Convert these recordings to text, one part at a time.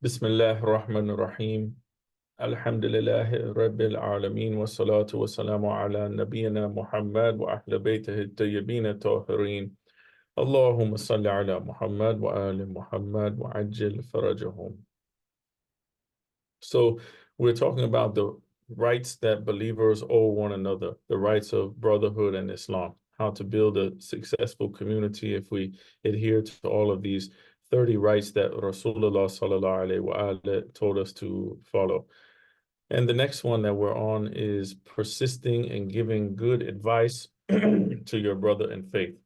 بسم الله الرحمن الرحيم الحمد لله رب العالمين والصلاة والسلام على نبينا محمد وأهل بيته الطيبين الطاهرين اللهم صل على محمد وآل محمد وعجل فرجهم. So we're talking about the rights that believers owe one another, the rights of brotherhood and Islam, how to build a successful community if we adhere to all of these 30 rights that Rasulullah sallallahu alaihi wasallam told us to follow. And the next one that we're on is persisting in giving good advice to your brother in faith.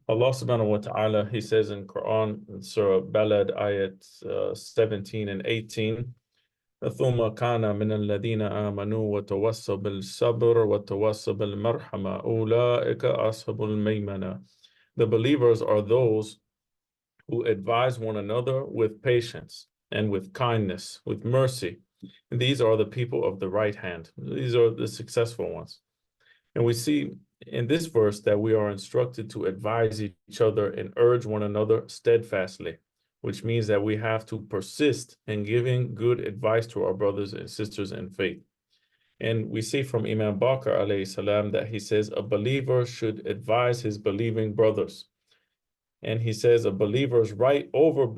Allah subhanahu wa ta'ala, He says in Quran, in Surah Balad, ayat 17 and 18, ثم كان من الذين آمنوا وتوصوا بالصبر وتوصوا بالمرحمة أولئك أصحاب الميمنة. The believers are those who advise one another with patience and with kindness, with mercy. And these are the people of the right hand. These are the successful ones. And we see in this verse that we are instructed to advise each other and urge one another steadfastly, which means that we have to persist in giving good advice to our brothers and sisters in faith. And we see from Imam Bakr alayhi salam that he says a believer should advise his believing brothers. And he says a believer's right over other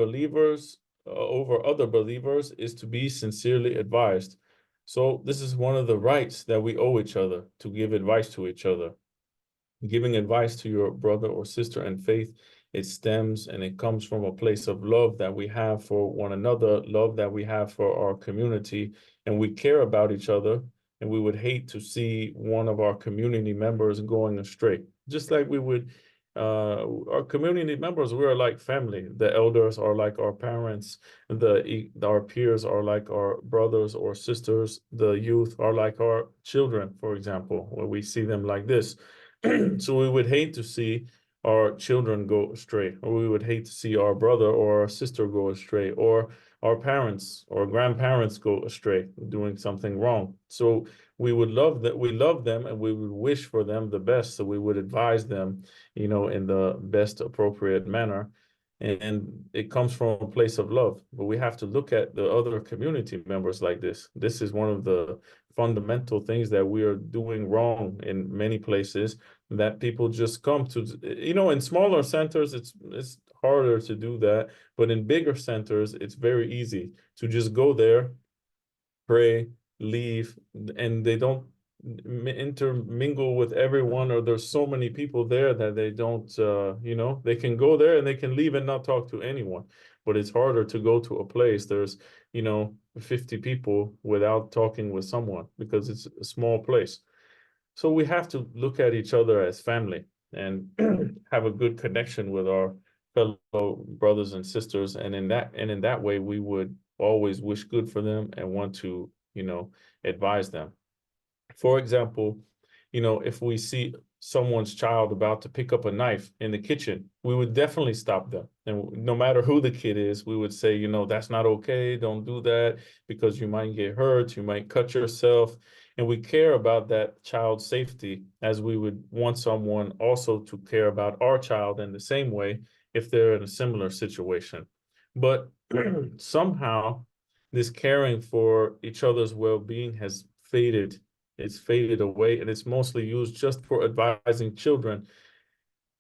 believers is to be sincerely advised. So this is one of the rights that we owe each other, to give advice to each other. Giving advice to your brother or sister in faith, it stems and it comes from a place of love that we have for one another, love that we have for our community, and we care about each other, and we would hate to see one of our community members going astray. Just like we would, our community members, we're like family. The elders are like our parents, our peers are like our brothers or sisters, the youth are like our children, for example, where we see them like this. So we would hate to see our children go astray, or we would hate to see our brother or our sister go astray, or our parents or grandparents go astray, doing something wrong. So we would love that, we love them, and we would wish for them the best. So we would advise them, in the best appropriate manner. And it comes from a place of love. But we have to look at the other community members like this. This is one of the fundamental things that we are doing wrong in many places, that people just come to, in smaller centers, it's harder to do that. But in bigger centers, it's very easy to just go there, pray, leave, and they don't intermingle with everyone, or there's so many people there that they don't, they can go there and they can leave and not talk to anyone. But it's harder to go to a place there's 50 people without talking with someone, because it's a small place. So we have to look at each other as family and have a good connection with our fellow brothers and sisters, and in that way we would always wish good for them and want to advise them. For example, if we see someone's child about to pick up a knife in the kitchen, we would definitely stop them. And no matter who the kid is, we would say, that's not okay. Don't do that, because you might get hurt, you might cut yourself. And we care about that child's safety, as we would want someone also to care about our child in the same way if they're in a similar situation. But somehow this caring for each other's well-being has faded. It's faded away, and it's mostly used just for advising children.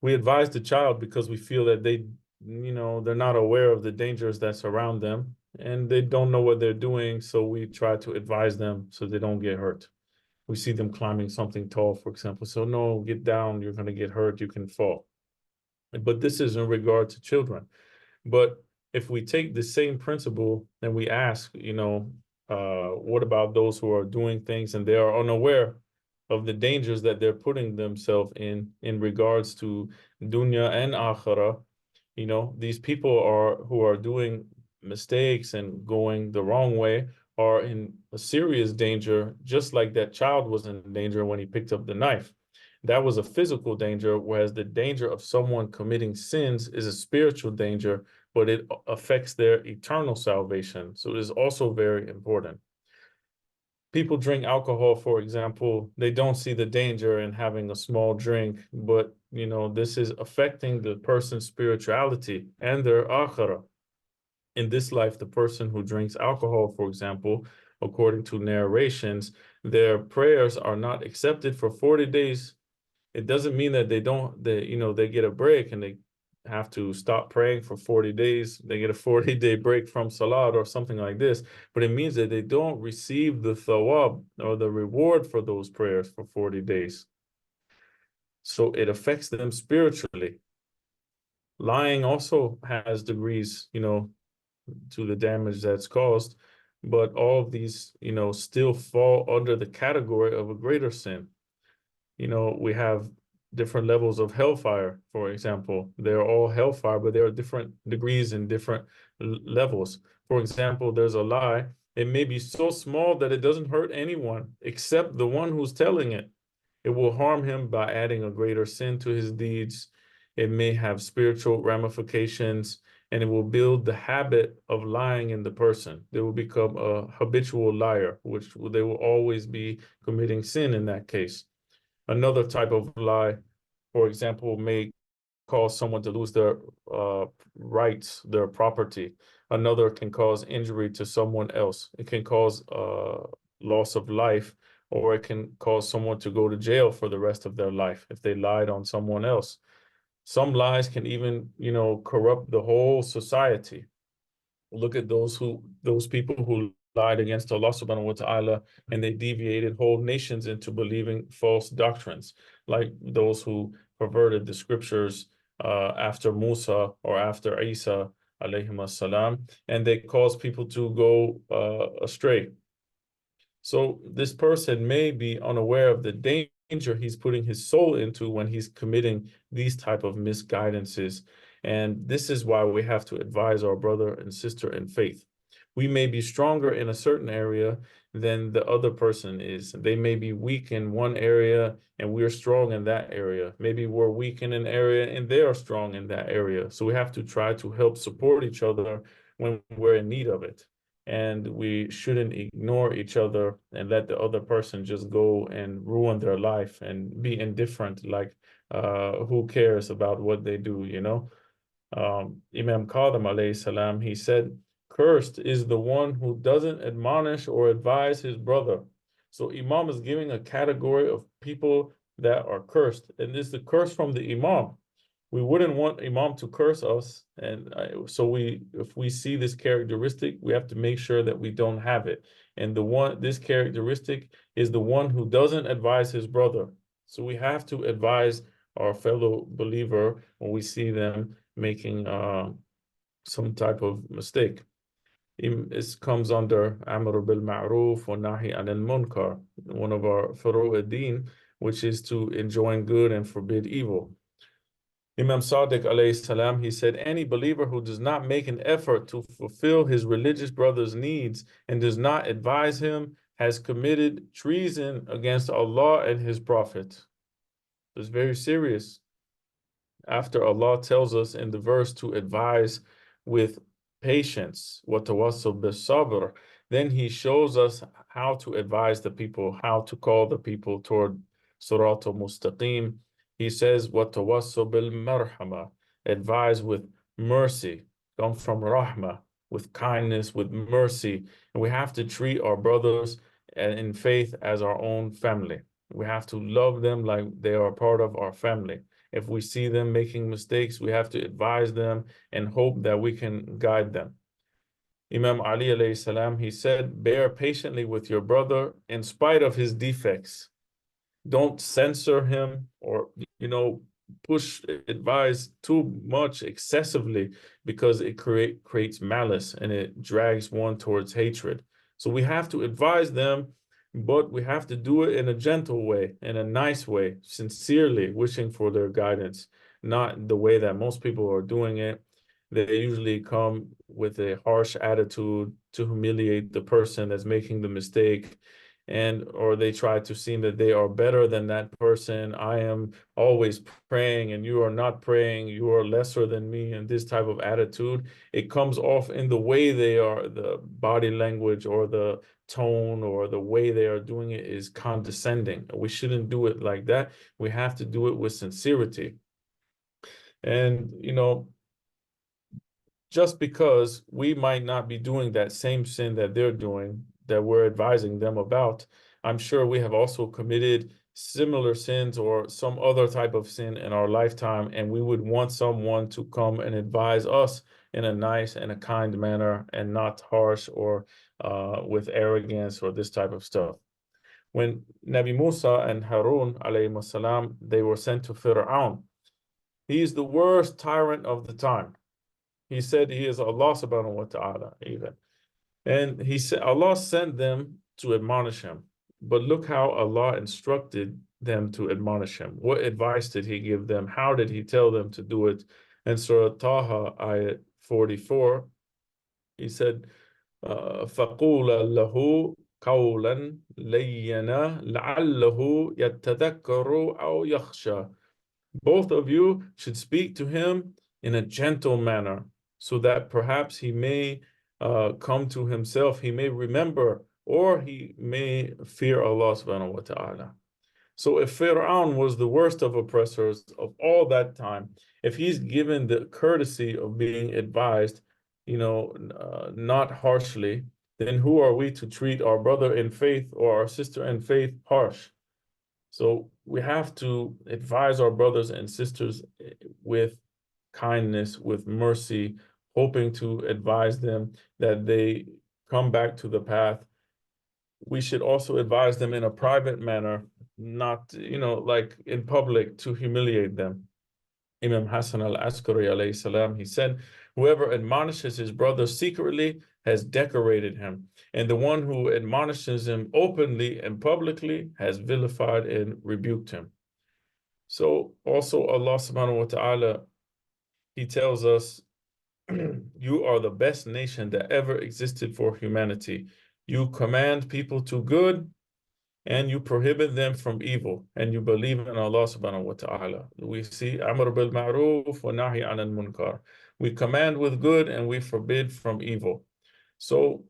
We advise the child because we feel that they're not aware of the dangers that surround them, and they don't know what they're doing. So we try to advise them so they don't get hurt. We see them climbing something tall, for example. So no, get down, you're going to get hurt, you can fall. But this is in regard to children. But if we take the same principle and we ask, what about those who are doing things and they are unaware of the dangers that they're putting themselves in regards to dunya and akhirah? These people who are doing mistakes and going the wrong way are in a serious danger, just like that child was in danger when he picked up the knife. That was a physical danger, whereas the danger of someone committing sins is a spiritual danger, but it affects their eternal salvation. So it is also very important. People drink alcohol, for example, they don't see the danger in having a small drink, but this is affecting the person's spirituality and their akhirah. In this life, the person who drinks alcohol, for example, according to narrations, their prayers are not accepted for 40 days. It doesn't mean that they get a break and they have to stop praying for 40 days. They get a 40-day break from salat or something like this. But it means that they don't receive the thawab or the reward for those prayers for 40 days. So it affects them spiritually. Lying also has degrees, to the damage that's caused, but all of these, still fall under the category of a greater sin. We have different levels of hellfire, for example. They're all hellfire, but there are different degrees and different levels. For example, there's a lie. It may be so small that it doesn't hurt anyone except the one who's telling it. It will harm him by adding a greater sin to his deeds. It may have spiritual ramifications, and it will build the habit of lying in the person. They will become a habitual liar, which they will always be committing sin in that case. Another type of lie, for example, may cause someone to lose their rights, their property. Another can cause injury to someone else. It can cause loss of life, or it can cause someone to go to jail for the rest of their life if they lied on someone else. Some lies can even, corrupt the whole society. Look at those people who lied against Allah subhanahu wa ta'ala, and they deviated whole nations into believing false doctrines, like those who perverted the scriptures after Musa or after Isa alayhim salam, and they caused people to go astray. So this person may be unaware of the danger he's putting his soul into when he's committing these type of misguidances. And this is why we have to advise our brother and sister in faith. We may be stronger in a certain area than the other person is. They may be weak in one area and we're strong in that area. Maybe we're weak in an area and they are strong in that area. So we have to try to help support each other when we're in need of it. And we shouldn't ignore each other and let the other person just go and ruin their life and be indifferent, like who cares about what they do, Imam Qadam alayhi salam, he said, cursed is the one who doesn't admonish or advise his brother. So Imam is giving a category of people that are cursed, and this is the curse from the Imam. We wouldn't want Imam to curse us, and so if we see this characteristic, we have to make sure that we don't have it. And this characteristic is the one who doesn't advise his brother. So we have to advise our fellow believer when we see them making some type of mistake. It comes under Amr bil Ma'ruf wa Nahi anil Munkar, one of our Furu'ud Din, which is to enjoin good and forbid evil. Imam Sadiq alayhi salam, he said, any believer who does not make an effort to fulfill his religious brother's needs and does not advise him has committed treason against Allah and his Prophet. It's very serious. After Allah tells us in the verse to advise with patience, وَتَوَصَّوْا بِالصَّبْرِ, then he shows us how to advise the people, how to call the people toward Surat al-Mustaqim. He says, وَتَوَصَّوْا بِالْمَرْحَمَةِ, advise with mercy, come from rahmah, with kindness, with mercy. And we have to treat our brothers in faith as our own family. We have to love them like they are part of our family. If we see them making mistakes, we have to advise them and hope that we can guide them. Imam Ali alayhi salam, he said, bear patiently with your brother in spite of his defects. Don't censor him or, advise too much excessively, because it creates malice and it drags one towards hatred. So we have to advise them, but we have to do it in a gentle way, in a nice way, sincerely wishing for their guidance, not the way that most people are doing it. They usually come with a harsh attitude to humiliate the person that's making the mistake, or they try to seem that they are better than that person. I am always praying and you are not praying, you are lesser than me, and this type of attitude, it comes off in the way they are, the body language or the tone or the way they are doing it is condescending. We shouldn't do it like that. We have to do it with sincerity. And just because we might not be doing that same sin that they're doing, that we're advising them about, I'm sure we have also committed similar sins or some other type of sin in our lifetime, and we would want someone to come and advise us in a nice and a kind manner and not harsh or with arrogance or this type of stuff. When Nabi Musa and Harun alayhi salam, they were sent to Fir'aun, he's the worst tyrant of the time. He said he is Allah subhanahu wa ta'ala even. And he said Allah sent them to admonish him. But look how Allah instructed them to admonish him. What advice did he give them? How did he tell them to do it? In Surah Taha, ayat 44, he said, فَقُولَ لَهُ قَوْلًا لَيَّنًا لَعَلَّهُ يَتَّذَكَّرُ أَوْ يَخْشَى. Both of you should speak to him in a gentle manner, so that perhaps he may come to himself, he may remember, or he may fear Allah subhanahu wa ta'ala. So if Fir'aun was the worst of oppressors of all that time, if he's given the courtesy of being advised, not harshly, then who are we to treat our brother in faith or our sister in faith harsh? So we have to advise our brothers and sisters with kindness, with mercy, hoping to advise them that they come back to the path. We should also advise them in a private manner, not, like in public to humiliate them. Imam Hassan al-Askari alayhi salam, he said, whoever admonishes his brother secretly has decorated him, and the one who admonishes him openly and publicly has vilified and rebuked him. So also Allah subhanahu wa ta'ala, he tells us, you are the best nation that ever existed for humanity. You command people to good and you prohibit them from evil, and you believe in Allah subhanahu wa ta'ala. We see Amr bil Ma'ruf wa Nahi anil Munkar. We command with good and we forbid from evil. So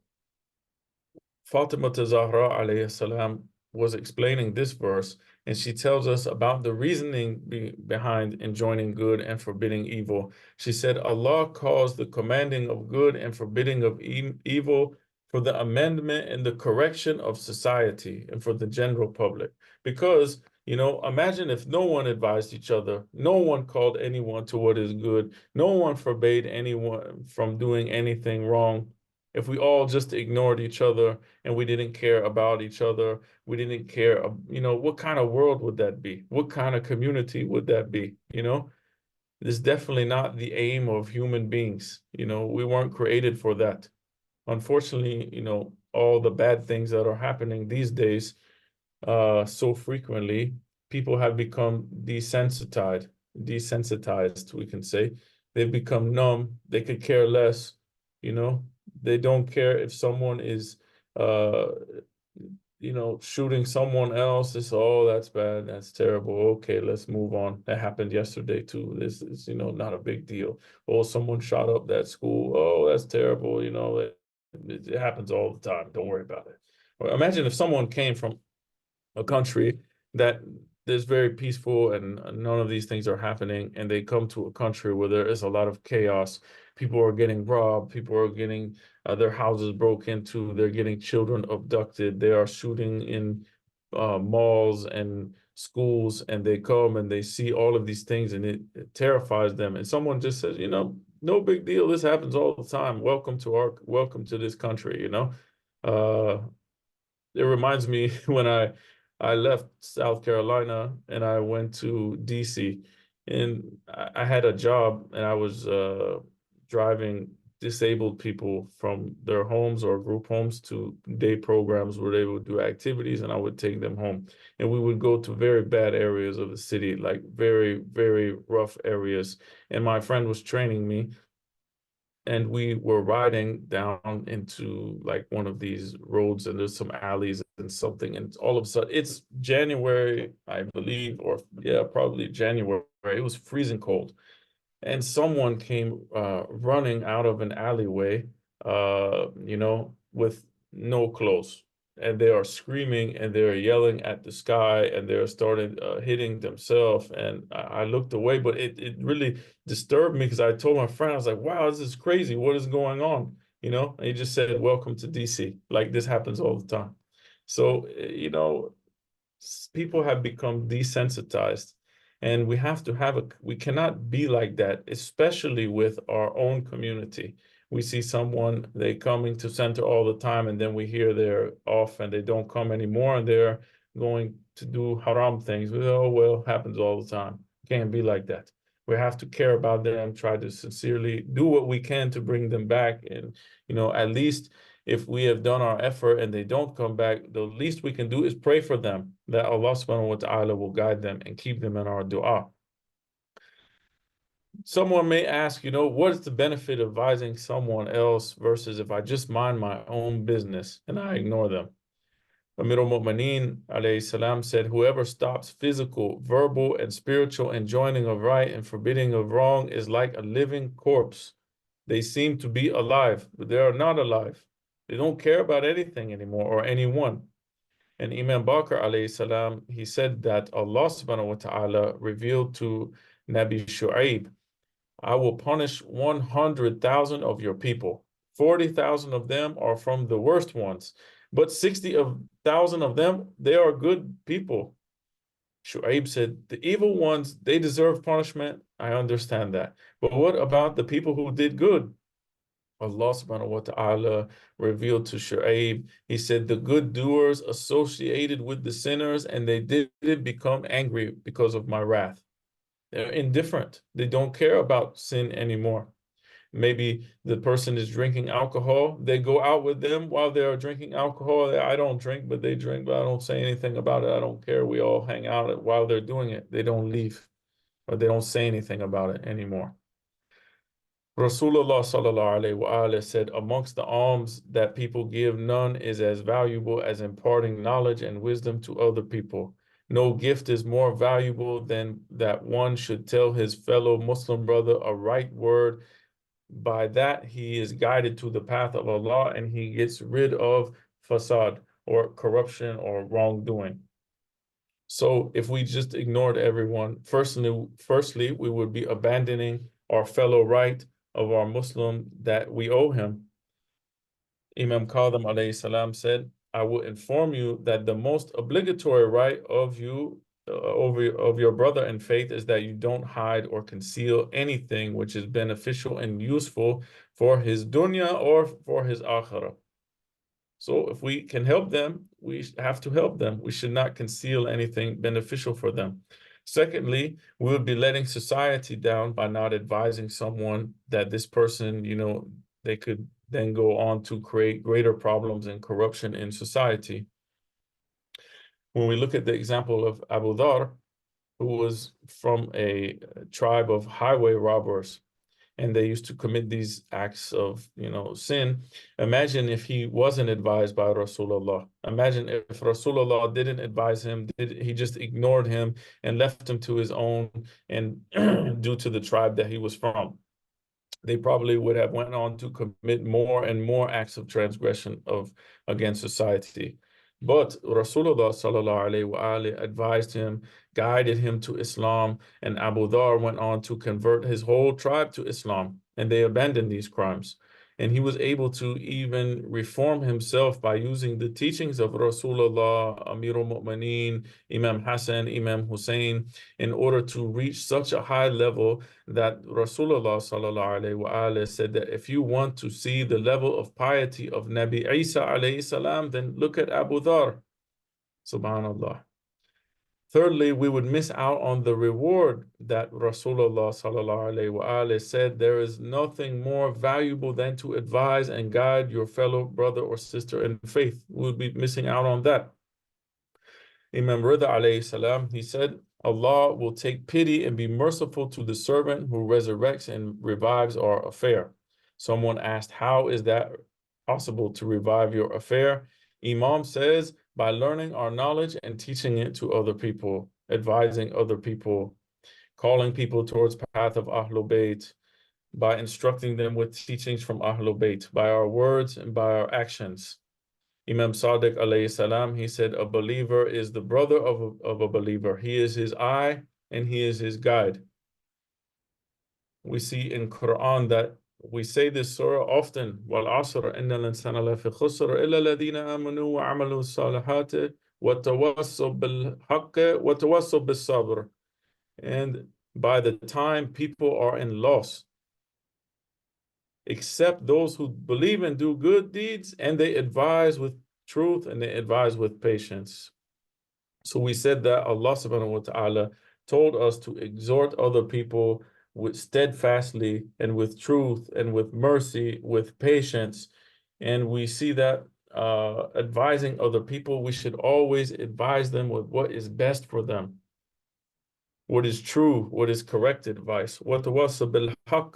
Fatima Zahra alayhi salam was explaining this verse, and she tells us about the reasoning behind enjoining good and forbidding evil. She said, Allah caused the commanding of good and forbidding of evil for the amendment and the correction of society and for the general public. Because, imagine if no one advised each other, no one called anyone to what is good, no one forbade anyone from doing anything wrong. If we all just ignored each other and we didn't care about each other, we didn't care, what kind of world would that be? What kind of community would that be? It is definitely not the aim of human beings. We weren't created for that. Unfortunately, all the bad things that are happening these days, so frequently, people have become desensitized, we can say. They've become numb. They could care less, they don't care if someone is, shooting someone else. It's, oh, that's bad. That's terrible. Okay, let's move on. That happened yesterday too. This is, not a big deal. Oh, someone shot up that school. Oh, that's terrible. It happens all the time. Don't worry about it. Or imagine if someone came from a country that is very peaceful and none of these things are happening, and they come to a country where there is a lot of chaos. People are getting robbed, people are getting their houses broke into, they're getting children abducted, they are shooting in malls and schools, and they come and they see all of these things, and it terrifies them. And someone just says, no big deal, this happens all the time. Welcome to this country. It reminds me when I left South Carolina and I went to DC, and I had a job, and I was driving disabled people from their homes or group homes to day programs where they would do activities, and I would take them home. And we would go to very bad areas of the city, like very, very rough areas. And my friend was training me, and we were riding down into like one of these roads, and there's some alleys and something, and all of a sudden, it's January, I believe, or yeah, probably January. It was freezing cold, and someone came running out of an alleyway, with no clothes. and they are screaming and they're yelling at the sky and they're starting hitting themselves. And I looked away, but it really disturbed me because I told my friend, I was like, wow, this is crazy. What is going on? And he just said, welcome to DC. Like this happens all the time. So, people have become desensitized, and we cannot be like that, especially with our own community. We see someone, they coming to center all the time, and then we hear they're off and they don't come anymore and they're going to do haram things. Oh, well, happens all the time. Can't be like that. We have to care about them, try to sincerely do what we can to bring them back. And, at least if we have done our effort and they don't come back, the least we can do is pray for them, that Allah subhanahu wa ta'ala will guide them and keep them in our dua. Someone may ask, what is the benefit of advising someone else versus if I just mind my own business and I ignore them? Amir al-Mu'mineen alayhi salam said, whoever stops physical, verbal, and spiritual enjoining of right and forbidding of wrong is like a living corpse. They seem to be alive, but they are not alive. They don't care about anything anymore or anyone. And Imam Bakr alayhi salam, he said that Allah subhanahu wa ta'ala revealed to Nabi Shu'aib, I will punish 100,000 of your people. 40,000 of them are from the worst ones, but 60,000 of them, they are good people. Shu'aib said, the evil ones, they deserve punishment. I understand that. But what about the people who did good? Allah subhanahu wa ta'ala revealed to Shu'aib, he said, the good doers associated with the sinners, and they didn't become angry because of my wrath. They're indifferent. They don't care about sin anymore. Maybe the person is drinking alcohol. They go out with them while they are drinking alcohol. I don't drink, but they drink, but I don't say anything about it. I don't care. We all hang out while they're doing it. They don't leave, or they don't say anything about it anymore. Rasulullah sallallahu alaihi wasallam said, amongst the alms that people give, none is as valuable as imparting knowledge and wisdom to other people. No gift is more valuable than that one should tell his fellow Muslim brother a right word. By that, he is guided to the path of Allah and he gets rid of fasad or corruption or wrongdoing. So if we just ignored everyone, firstly, we would be abandoning our fellow right of our Muslim that we owe him. Imam Kadhim alayhi salam said, I will inform you that the most obligatory right of you of your brother in faith is that you don't hide or conceal anything which is beneficial and useful for his dunya or for his akhirah. So if we can help them, we have to help them. We should not conceal anything beneficial for them. Secondly, we would be letting society down by not advising someone that this person, they could then go on to create greater problems and corruption in society. When we look at the example of Abu Dhar, who was from a tribe of highway robbers, and they used to commit these acts of, sin. Imagine if he wasn't advised by Rasulullah. Imagine if Rasulullah didn't advise him, he just ignored him and left him to his own, and due to the tribe that he was from. They probably would have went on to commit more and more acts of transgression against society. But Rasulullah sallallahu alaihi wasallam advised him, guided him to Islam, and Abu Dhar went on to convert his whole tribe to Islam, and they abandoned these crimes. And he was able to even reform himself by using the teachings of Rasulullah, Amir al-Mu'mineen, Imam Hassan, Imam Hussein, in order to reach such a high level that Rasulullah sallallahu alaihi wasallam said that if you want to see the level of piety of Nabi Isa alayhi salam, then look at Abu Dhar. Subhanallah. Thirdly, we would miss out on the reward that Rasulullah sallallahu alaihi wasallam said there is nothing more valuable than to advise and guide your fellow brother or sister in faith. We would be missing out on that. Imam Rida alayhi salam, he said, Allah will take pity and be merciful to the servant who resurrects and revives our affair. Someone asked, how is that possible to revive your affair? Imam says, by learning our knowledge and teaching it to other people, advising other people, calling people towards the path of Ahlul Bayt, by instructing them with teachings from Ahlul Bayt, by our words and by our actions. Imam Sadiq alayhi salam, he said, a believer is the brother of a believer. He is his eye and he is his guide. We see in Quran that we say this surah often, وَالْعَصْرِ إِنَّ الْإِنسَانَ لَفِي خُسْرٍ إِلَّا الَّذِينَ آمَنُوا وَعَمَلُوا الصَّالِحَاتِ وَتَوَصَّوْا بِالْحَقِّ وَتَوَصَّوْا بِالصَّبْرِ. And by the time people are in loss, except those who believe and do good deeds, and they advise with truth and they advise with patience. So we said that Allah subhanahu wa ta'ala told us to exhort other people with steadfastly and with truth and with mercy, with patience. And we see that advising other people, we should always advise them with what is best for them, what is true, what is correct advice. وَتَوَصَّى بِالْحَقِّ.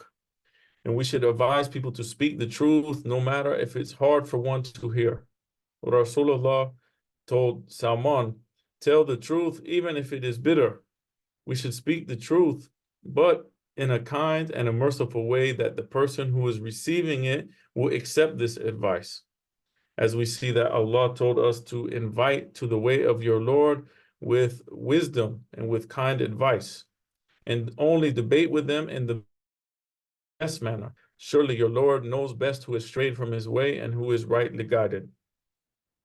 And we should advise people to speak the truth, no matter if it's hard for one to hear. Rasulullah told Salman, tell the truth, even if it is bitter. We should speak the truth, but in a kind and a merciful way that the person who is receiving it will accept this advice. As we see that Allah told us to invite to the way of your Lord with wisdom and with kind advice, and only debate with them in the best manner. Surely your Lord knows best who is strayed from his way and who is rightly guided.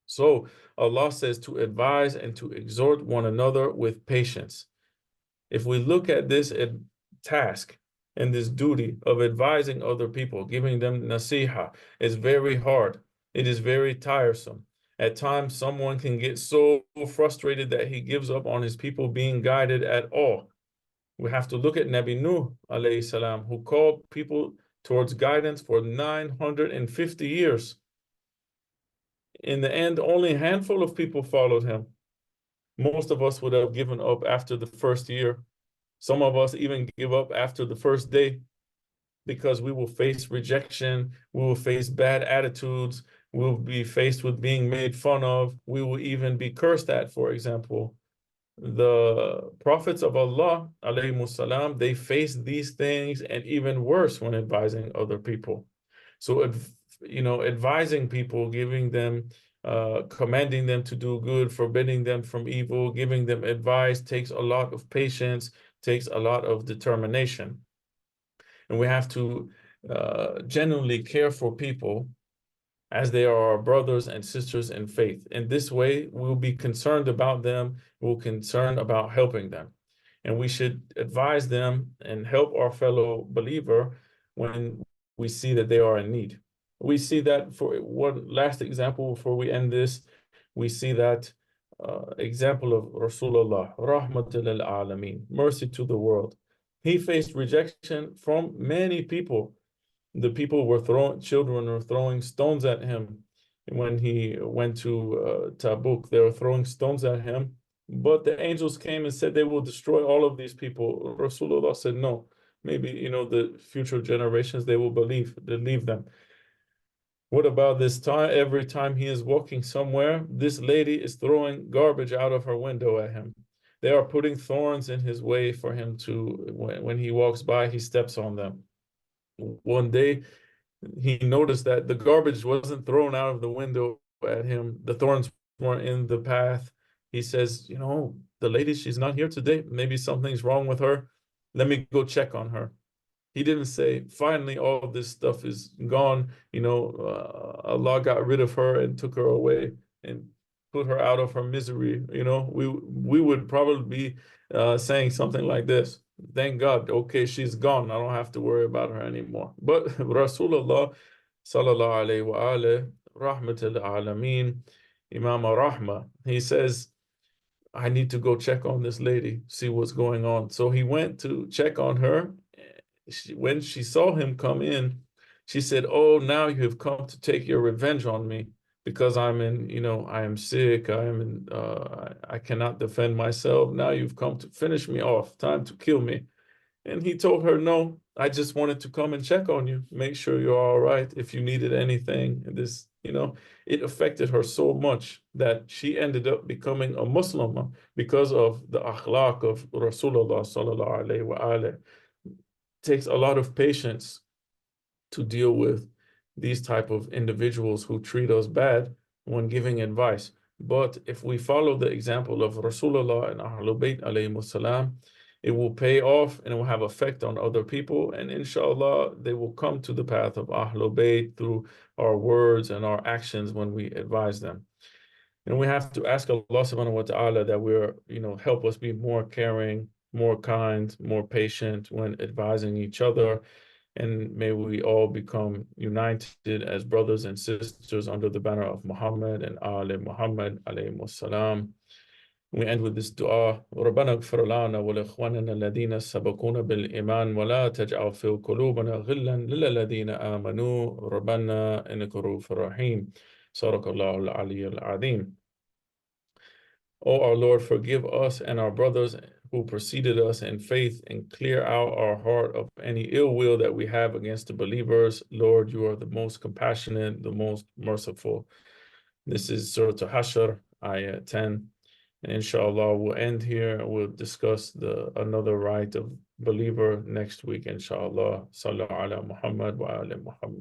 So Allah says to advise and to exhort one another with patience. If we look at this task and this duty of advising other people, giving them nasiha, is very hard. It is very tiresome. At times, someone can get so frustrated that he gives up on his people being guided at all. We have to look at Nabi Nuh alayhi salam, who called people towards guidance for 950 years. In the end, only a handful of people followed him. Most of us would have given up after the first year. Some of us even give up after the first day, because we will face rejection, we will face bad attitudes, we will be faced with being made fun of, we will even be cursed at, for example. The prophets of Allah, alayhimus salam, they faced these things and even worse when advising other people. So, advising people, giving them, commanding them to do good, forbidding them from evil, giving them advice takes a lot of patience, takes a lot of determination. And we have to genuinely care for people as they are our brothers and sisters in faith. In this way, we'll be concerned about them, we'll concerned about helping them. And we should advise them and help our fellow believer when we see that they are in need. We see that, for one last example before we end this, we see that example of Rasulullah, rahmatul lil alameen, mercy to the world. He faced rejection from many people. The people were children were throwing stones at him. When he went to Tabuk, they were throwing stones at him. But the angels came and said they will destroy all of these people. Rasulullah said, no, maybe, the future generations, they will believe them. What about this time? Every time he is walking somewhere, this lady is throwing garbage out of her window at him. They are putting thorns in his way for him to, when he walks by, he steps on them. One day, he noticed that the garbage wasn't thrown out of the window at him. The thorns weren't in the path. He says, the lady, she's not here today. Maybe something's wrong with her. Let me go check on her. He didn't say, finally, all this stuff is gone. Allah got rid of her and took her away and put her out of her misery. We would probably be saying something like this. Thank God, okay, she's gone. I don't have to worry about her anymore. But Rasulullah, sallallahu alayhi wa alayhi, rahmatul alameen, Imam Rahma, he says, I need to go check on this lady, see what's going on. So he went to check on her. When she saw him come in, she said, oh, now you have come to take your revenge on me because I am sick, I cannot defend myself. Now you've come to finish me off, time to kill me. And he told her, no, I just wanted to come and check on you, make sure you're all right, if you needed anything. And this, it affected her so much that she ended up becoming a Muslim because of the akhlaq of Rasulullah sallallahu alaihi wa alayhi. Takes a lot of patience to deal with these type of individuals who treat us bad. when giving advice. But if we follow the example of Rasulullah and Ahlul Bayt alayhi salam, it will pay off and it will have effect on other people. And inshallah, they will come to the path of Ahlul Bayt through our words and our actions when we advise them. And we have to ask Allah subhanahu wa ta'ala that we're, help us be more caring, more kind, more patient when advising each other. And may we all become united as brothers and sisters under the banner of Muhammad and Ali Muhammad alayhi salam. We end with this dua. ربنا اغفر لنا ولإخواننا الذين سبقونا بالإيمان ولا تجعل في قلوبنا غلا للذين آمنوا ربنا إنك رؤوف رحيم. صدق الله العلي العظيم. O our Lord, forgive us and our brothers who preceded us in faith and clear out our heart of any ill will that we have against the believers. Lord, you are the most compassionate, the most merciful. This is Surah Al-Hashr, Ayah 10. And inshallah, we'll end here. We'll discuss another right of believer next week, inshallah. Sallu ala Muhammad wa ala Muhammad.